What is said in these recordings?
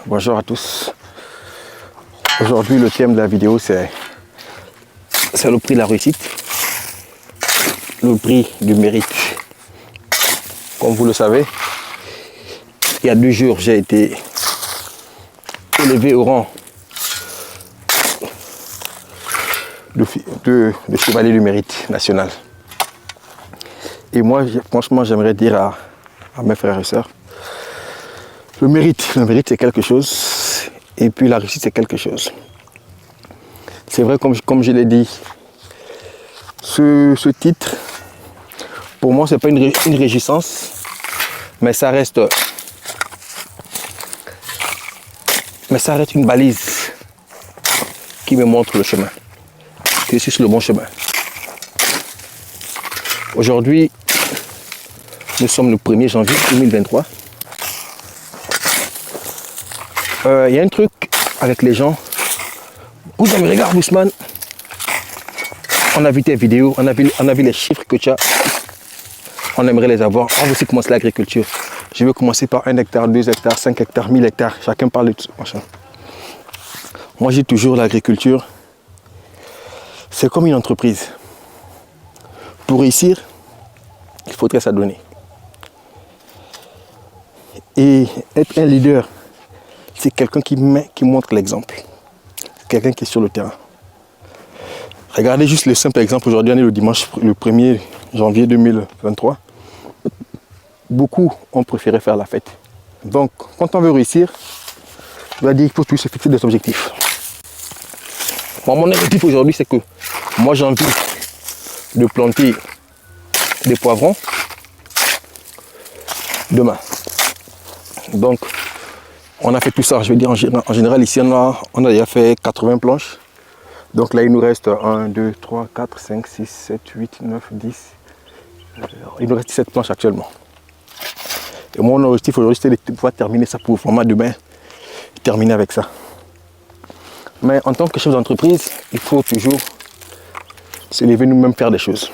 Bonjour à tous. Aujourd'hui, le thème de la vidéo, c'est le prix de la réussite, le prix du mérite. Comme vous le savez, il y a 2 jours, j'ai été élevé au rang de chevalier du mérite national. Et moi, franchement, j'aimerais dire à mes frères et sœurs, le mérite c'est quelque chose, et puis la réussite, c'est quelque chose. C'est vrai, comme je l'ai dit, ce titre, pour moi, c'est pas une réjouissance, mais ça reste une balise qui me montre le chemin, que je suis sur le bon chemin. Aujourd'hui, nous sommes le 1er janvier 2023. Il y a un truc avec les gens. Vous me regardez, Ousmane. On a vu tes vidéos, on a vu les chiffres que tu as. On aimerait les avoir. On veut aussi commencer l'agriculture. Je veux commencer par 1 hectare, 2 hectares, 5 hectares, 1000 hectares. Chacun parle de tout ça. Moi, j'ai toujours l'agriculture. C'est comme une entreprise. Pour réussir, il faudrait s'adonner. Et être un leader, c'est quelqu'un qui montre l'exemple. Quelqu'un qui est sur le terrain. Regardez juste le simple exemple. Aujourd'hui, on est le dimanche, le 1er janvier 2023. Beaucoup ont préféré faire la fête. Donc, quand on veut réussir, je dois dire qu'il faut toujours se fixer des objectifs. Bon, mon objectif aujourd'hui, c'est que moi, j'ai envie de planter des poivrons demain. Donc, on a fait tout ça. Je veux dire, en général, ici, on a déjà fait 80 planches. Donc là, il nous reste 1, 2, 3, 4, 5, 6, 7, 8, 9, 10. Il nous reste 17 planches actuellement. Et mon objectif aujourd'hui, c'est de pouvoir terminer ça pour vraiment demain, terminer avec ça. Mais en tant que chef d'entreprise, il faut toujours se lever nous-mêmes faire des choses.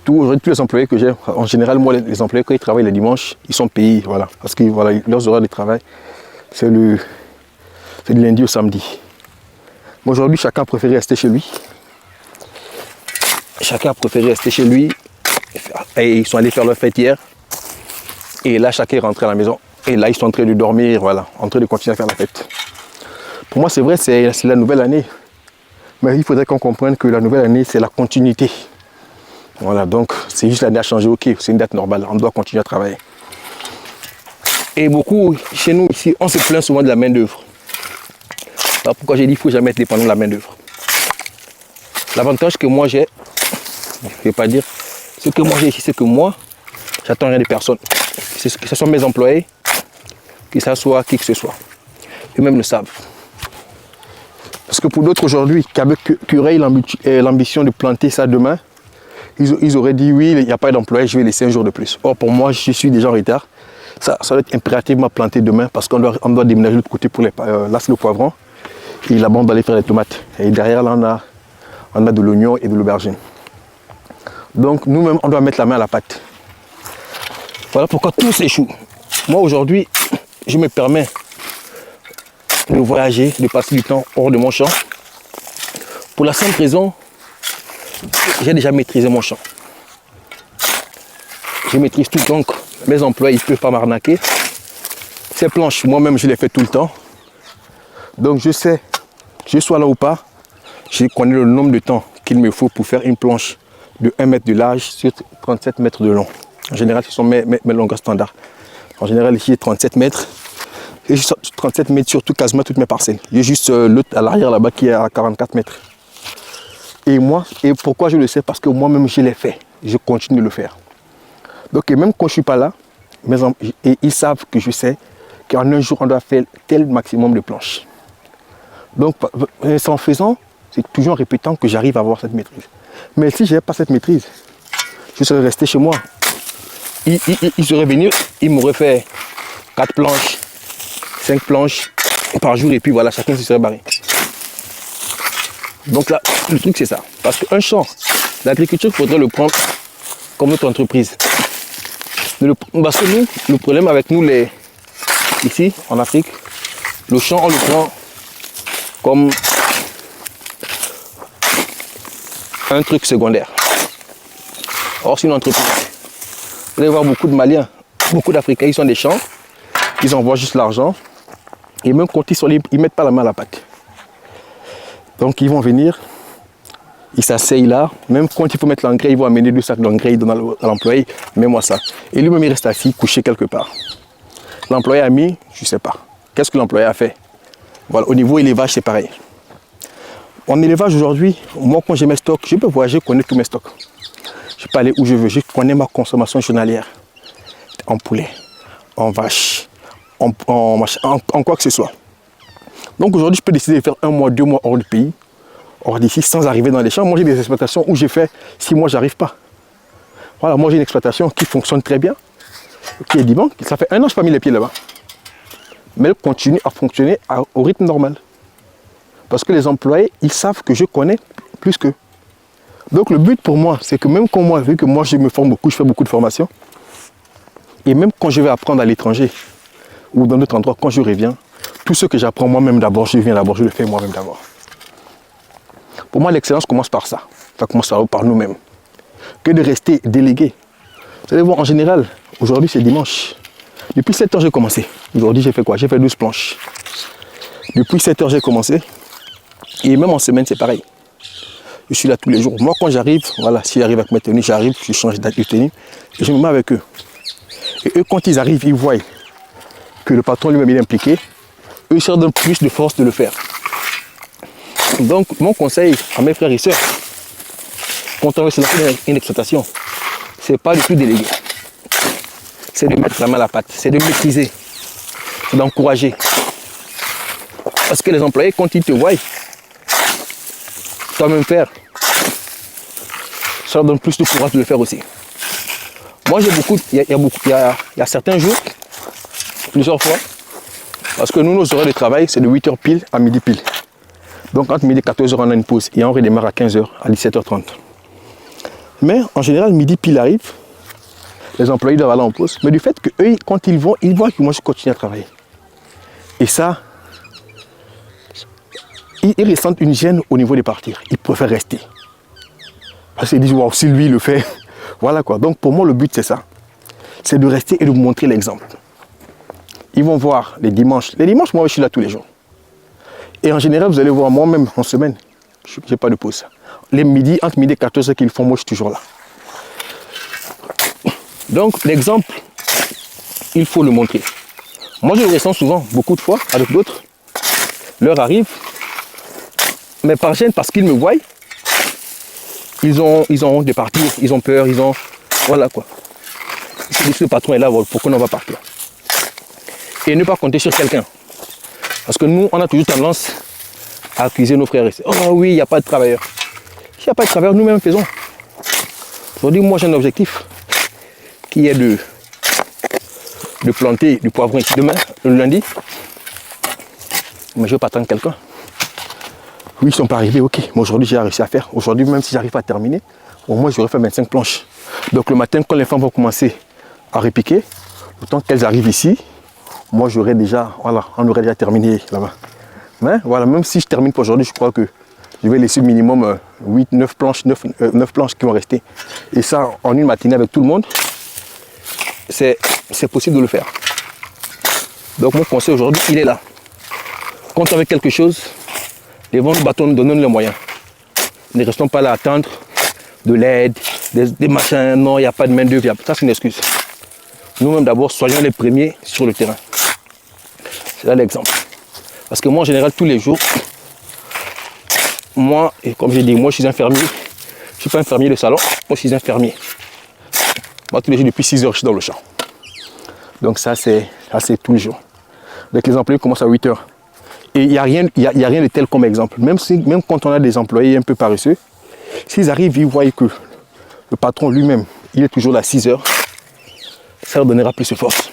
Aujourd'hui, tous les employés que j'ai, en général, moi, les employés, quand ils travaillent les dimanches, ils sont payés, voilà. Parce que voilà, leurs horaires de travail, c'est du lundi au samedi. Mais aujourd'hui, chacun a préféré rester chez lui. Chacun a préféré rester chez lui. Et ils sont allés faire leur fête hier. Et là, chacun est rentré à la maison. Et là, ils sont en train de dormir, voilà, en train de continuer à faire la fête. Pour moi, c'est vrai, c'est la nouvelle année. Mais il faudrait qu'on comprenne que la nouvelle année, c'est la continuité. Voilà, donc c'est juste l'année à changer, ok, c'est une date normale, on doit continuer à travailler. Et beaucoup, chez nous ici, on se plaint souvent de la main d'œuvre. Alors pourquoi j'ai dit qu'il ne faut jamais être dépendant de la main d'œuvre. L'avantage que moi j'ai, je ne vais pas dire, ce que moi j'ai ici, c'est que moi, j'attends rien de personne. Que ce soit mes employés, que ce soit qui que ce soit. Eux-mêmes le savent. Parce que pour d'autres aujourd'hui, qui auraient l'ambition de planter ça demain, ils auraient dit oui, il n'y a pas d'employé, je vais laisser un jour de plus. Or pour moi, je suis déjà en retard. Ça doit être impérativement planté demain parce qu'on doit déménager de l'autre côté pour là c'est le poivron. Et là-bas on va aller faire les tomates. Et derrière là on a de l'oignon et de l'aubergine. Donc nous-mêmes on doit mettre la main à la pâte. Voilà pourquoi tout s'échoue. Moi aujourd'hui, je me permets de voyager, de passer du temps hors de mon champ. Pour la simple raison, j'ai déjà maîtrisé mon champ. Je maîtrise tout, donc mes employés ne peuvent pas m'arnaquer. Ces planches, moi-même, je les fais tout le temps. Donc je sais, que je sois là ou pas, je connais le nombre de temps qu'il me faut pour faire une planche de 1 mètre de large sur 37 mètres de long. En général, ce sont mes longueurs standards. En général, ici, 37 mètres. Et 37 mètres sur quasiment toutes mes parcelles. Il y a juste l'autre à l'arrière là-bas qui est à 44 mètres. Et pourquoi je le sais? Parce que moi-même, je l'ai fait. Je continue de le faire. Donc, et même quand je ne suis pas là, ils savent que je sais qu'en un jour, on doit faire tel maximum de planches. Donc, en faisant, c'est toujours en répétant que j'arrive à avoir cette maîtrise. Mais si je n'avais pas cette maîtrise, je serais resté chez moi. Ils seraient venus, ils m'auraient fait 4 planches, 5 planches par jour, et puis voilà, chacun se serait barré. Donc là, le truc c'est ça. Parce qu'un champ, l'agriculture, il faudrait le prendre comme notre entreprise. Parce que nous, le problème avec nous, ici, en Afrique, le champ, on le prend comme un truc secondaire. Or, c'est une entreprise. Vous allez voir beaucoup de Maliens, beaucoup d'Africains, ils sont des champs, ils envoient juste l'argent, et même quand ils sont libres, ils ne mettent pas la main à la pâte. Donc, ils vont venir, ils s'asseyent là, même quand il faut mettre l'engrais, ils vont amener 2 sacs d'engrais, ils donnent à l'employé, mets-moi ça. Et lui-même, il reste assis, couché quelque part. L'employé a mis, je ne sais pas. Qu'est-ce que l'employé a fait? Voilà, au niveau élevage, c'est pareil. En élevage aujourd'hui, moi, quand j'ai mes stocks, je peux voyager, connaître tous mes stocks. Je peux aller où je veux, je connais ma consommation journalière. En poulet, en vache, en quoi que ce soit. Donc aujourd'hui, je peux décider de faire 1 mois, 2 mois hors du pays, hors d'ici, sans arriver dans les champs. Moi, j'ai des exploitations où j'ai fait 6 mois, j'arrive pas. Voilà, moi, j'ai une exploitation qui fonctionne très bien, qui est dimanche. Ça fait 1 an que je n'ai pas mis les pieds là-bas. Mais elle continue à fonctionner au rythme normal. Parce que les employés, ils savent que je connais plus qu'eux. Donc le but pour moi, c'est que même quand moi, vu que moi je me forme beaucoup, je fais beaucoup de formations, et même quand je vais apprendre à l'étranger ou dans d'autres endroits, quand je reviens, tout ce que j'apprends moi-même d'abord, je viens d'abord, je le fais moi-même d'abord. Pour moi, l'excellence commence par ça. Ça commence par nous-mêmes. Que de rester délégué. Vous allez voir, en général, aujourd'hui c'est dimanche. Depuis 7 heures, j'ai commencé. Aujourd'hui, j'ai fait quoi? J'ai fait 12 planches. Depuis 7 heures, j'ai commencé. Et même en semaine, c'est pareil. Je suis là tous les jours. Moi, quand j'arrive, voilà, si j'arrive avec mes tenues, j'arrive, je change de tenue et je me mets avec eux. Et eux, quand ils arrivent, ils voient que le patron lui-même est impliqué. Eux, ça leur donne plus de force de le faire. Donc, mon conseil à mes frères et sœurs, quand on veut se lancer dans une exploitation, c'est pas du tout déléguer. C'est de mettre la main à la pâte, c'est de maîtriser, c'est d'encourager. Parce que les employés, quand ils te voient, toi-même faire, ça leur donne plus de courage de le faire aussi. Moi, j'ai beaucoup, il y a certains jours, plusieurs fois, parce que nous, nos horaires de travail, c'est de 8h pile à midi pile. Donc, entre midi et 14h, on a une pause et on redémarre à 15h, à 17h30. Mais, en général, midi pile arrive, les employés doivent aller en pause, mais du fait qu'eux, quand ils vont, ils voient que moi, je continue à travailler. Et ça, ils ressentent une gêne au niveau de partir. Ils préfèrent rester. Parce qu'ils disent, waouh, si lui le fait, voilà quoi. Donc pour moi, le but, c'est ça. C'est de rester et de vous montrer l'exemple. Ils vont voir les dimanches. Les dimanches, moi, je suis là tous les jours. Et en général, vous allez voir, moi-même, en semaine, je n'ai pas de pause. Les midis, entre midi et 14h qu'ils font, moi, je suis toujours là. Donc, l'exemple, il faut le montrer. Moi, je le ressens souvent, beaucoup de fois, avec d'autres. L'heure arrive, mais par gêne, parce qu'ils me voient, ils ont honte de partir, ils ont peur, ils ont... Voilà quoi. Si le patron est là, pourquoi on va partir? Et ne pas compter sur quelqu'un. Parce que nous, on a toujours tendance à accuser nos frères et sœurs. Oh oui, il n'y a pas de travailleurs. S'il n'y a pas de travailleurs, nous-mêmes faisons. Aujourd'hui, moi j'ai un objectif qui est de planter du poivron ici demain, le lundi. Mais je ne vais pas attendre quelqu'un. Oui, ils ne sont pas arrivés, ok. Mais aujourd'hui, j'ai réussi à faire. Aujourd'hui, même si j'arrive à terminer, au moins, j'aurais fait 25 planches. Donc, le matin, quand les femmes vont commencer à repiquer, le temps qu'elles arrivent ici, moi, j'aurais déjà, voilà, on aurait déjà terminé là-bas. Mais voilà, même si je termine pour aujourd'hui, je crois que je vais laisser minimum 9 planches qui vont rester. Et ça, en une matinée avec tout le monde, c'est possible de le faire. Donc, mon conseil aujourd'hui, il est là. Quand on veut quelque chose, les vents nous battons, nous donnons les moyens. Ne restons pas là à attendre de l'aide, des machins. Non, il n'y a pas de main-d'œuvre. Ça, c'est une excuse. Nous-mêmes, d'abord, soyons les premiers sur le terrain. C'est là l'exemple. Parce que moi, en général, tous les jours, moi, et comme j'ai dit, moi, je suis infirmier. Je ne suis pas infirmier de salon, moi, je suis infirmier. Moi, tous les jours, depuis 6 heures, je suis dans le champ. Donc ça, c'est tous les jours. Donc les employés commencent à 8 heures. Et il n'y a rien de tel comme exemple. Même quand on a des employés un peu paresseux, s'ils arrivent, ils voient que le patron lui-même, il est toujours là à 6 heures, ça leur donnera plus de force.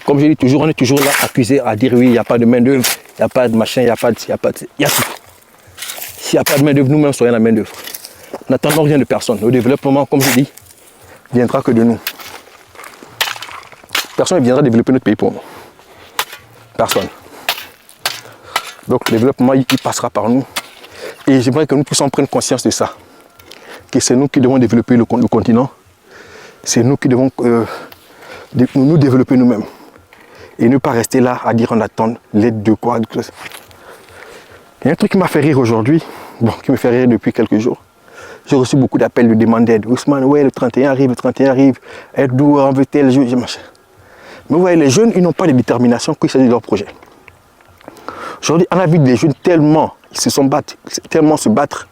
Comme je dis toujours, on est toujours là accusé à dire oui, il n'y a pas de main-d'œuvre, il n'y a pas de machin, il n'y a pas de... Il y a tout. S'il n'y a pas de main-d'œuvre, nous-mêmes soyons la main-d'œuvre. N'attendons rien de personne. Le développement, comme je dis, viendra que de nous. personne ne viendra développer notre pays pour nous. Personne. Donc le développement, il passera par nous. Et j'aimerais que nous puissions prendre conscience de ça. Que c'est nous qui devons développer le continent. C'est nous qui devons nous développer nous-mêmes. Et ne pas rester là à dire on attend l'aide de quoi. Il y a un truc qui m'a fait rire aujourd'hui, bon, qui me fait rire depuis quelques jours. J'ai reçu beaucoup d'appels de demande d'aide. Ousmane, ouais, le 31 arrive, aide-nous, on veut tel jeu, machin. Mais vous voyez, les jeunes, ils n'ont pas de détermination quand il s'agit de leur projet. Aujourd'hui, on a vu des jeunes tellement, ils se battre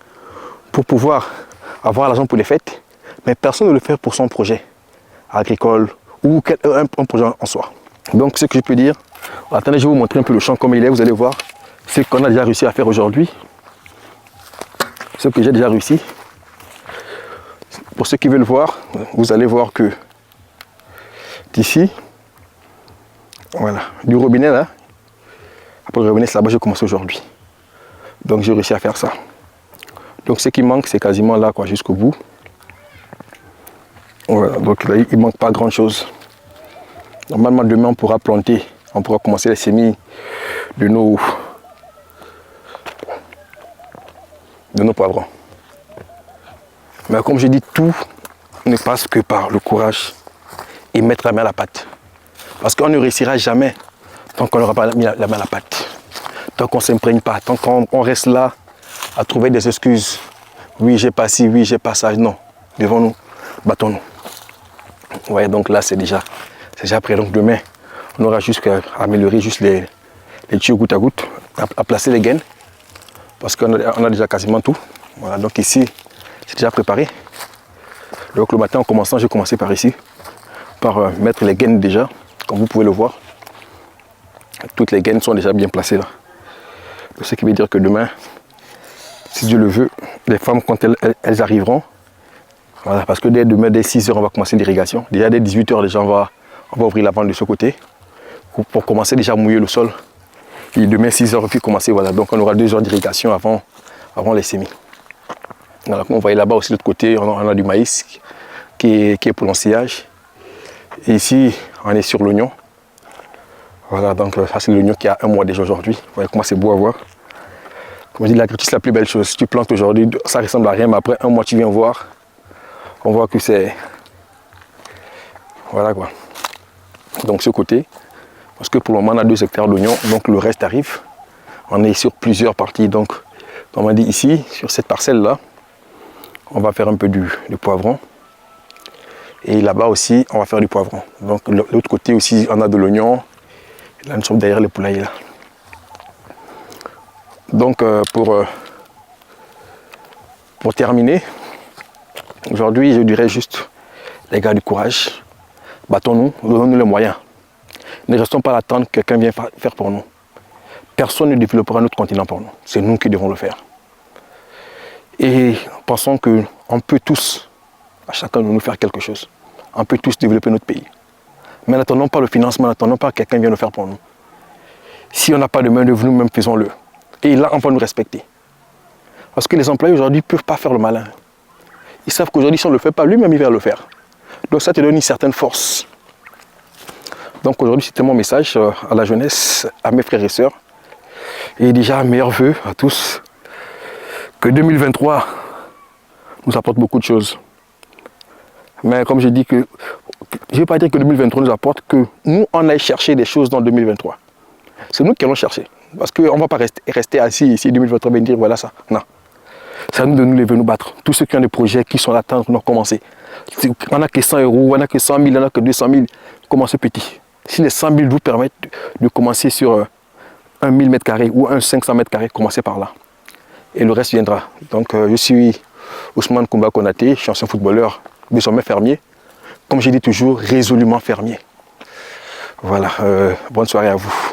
pour pouvoir avoir l'argent pour les fêtes, mais personne ne le fait pour son projet agricole ou un projet en soi. Donc, ce que je peux dire, attendez, je vais vous montrer un peu le champ comme il est, vous allez voir ce qu'on a déjà réussi à faire aujourd'hui. Ce que j'ai déjà réussi. Pour ceux qui veulent voir, vous allez voir que d'ici, voilà, du robinet là, après le robinet, c'est là-bas que j'ai commencé aujourd'hui. Donc j'ai réussi à faire ça. Donc ce qui manque, c'est quasiment là, quoi, jusqu'au bout. Voilà, donc là, il ne manque pas grand chose. Normalement, demain, on pourra planter, on pourra commencer les semis de nos poivrons. Mais comme je dis, tout ne passe que par le courage et mettre la main à la pâte. Parce qu'on ne réussira jamais tant qu'on n'aura pas mis la main à la pâte. Tant qu'on ne s'imprègne pas, tant qu'on reste là à trouver des excuses. Oui, j'ai pas ci, oui, j'ai pas ça. Non, devant nous, battons-nous. Vous voyez, donc là, c'est déjà prêt. Donc demain, on aura juste qu'à améliorer juste les tuyaux goutte à goutte, à placer les gaines. Parce qu'on a déjà quasiment tout. Voilà, donc ici, c'est déjà préparé. Donc le matin, en commençant, j'ai commencé par ici, par mettre les gaines déjà, comme vous pouvez le voir. Toutes les gaines sont déjà bien placées là. Ce qui veut dire que demain, si Dieu le veut, les femmes, quand elles arriveront, voilà, parce que dès demain, dès 6 h, on va commencer l'irrigation. Déjà dès 18 h, déjà, on va ouvrir la vanne de ce côté pour commencer déjà à mouiller le sol. Et demain, 6 h, puis commencer, voilà. Donc on aura 2 heures d'irrigation avant les semis. Voilà, on voit là-bas aussi de l'autre côté, on a du maïs qui est pour l'ensillage. Et ici, on est sur l'oignon. Voilà, donc ça c'est l'oignon qui a 1 mois déjà aujourd'hui. Vous voyez comment c'est beau à voir. Comme je dis, l'agriculture c'est la plus belle chose. Si tu plantes aujourd'hui, ça ressemble à rien, mais après 1 mois tu viens voir, on voit que c'est... Voilà quoi. Donc ce côté, parce que pour le moment on a 2 hectares d'oignons, donc le reste arrive. On est sur plusieurs parties, donc comme on dit ici, sur cette parcelle là, on va faire un peu du poivron. Et là-bas aussi, on va faire du poivron. Donc l'autre côté aussi, on a de l'oignon. Là, nous sommes derrière les poulaillers là. Donc pour terminer, aujourd'hui, je dirais juste, les gars, du courage. Battons-nous, donnons-nous les moyens. Ne restons pas à attendre que quelqu'un vienne faire pour nous. Personne ne développera notre continent pour nous. C'est nous qui devons le faire. Et pensons qu'on peut tous, à chacun de nous, faire quelque chose. On peut tous développer notre pays. Mais n'attendons pas le financement, n'attendons pas que quelqu'un vienne le faire pour nous. Si on n'a pas de main-d'œuvre, nous-mêmes faisons-le. Et là, on va nous respecter. Parce que les employés aujourd'hui ne peuvent pas faire le malin. Ils savent qu'aujourd'hui, si on ne le fait pas, lui-même, il va le faire. Donc ça te donne une certaine force. Donc aujourd'hui, c'était mon message à la jeunesse, à mes frères et sœurs. Et déjà, meilleurs vœux à tous. Que 2023 nous apporte beaucoup de choses. Mais comme je dis que, je ne vais pas dire que 2023 nous apporte, que nous, on aille chercher des choses dans 2023. C'est nous qui allons chercher. Parce qu'on ne va pas rester assis ici 2023 et dire voilà ça. Non. C'est à nous de nous lever, nous battre. Tous ceux qui ont des projets qui sont à attendre, nous commencer. On n'a que 100 euros, on n'a que 100 000, on n'a que 200 000. Commencez petit. Si les 100 000 vous permettent de commencer sur un 1000 m² ou un 500 m², commencez par là. Et le reste viendra. Donc je suis Ousmane Koumba Konaté, je suis ancien footballeur, désormais fermier. Comme je dis toujours, résolument fermier. Voilà, bonne soirée à vous.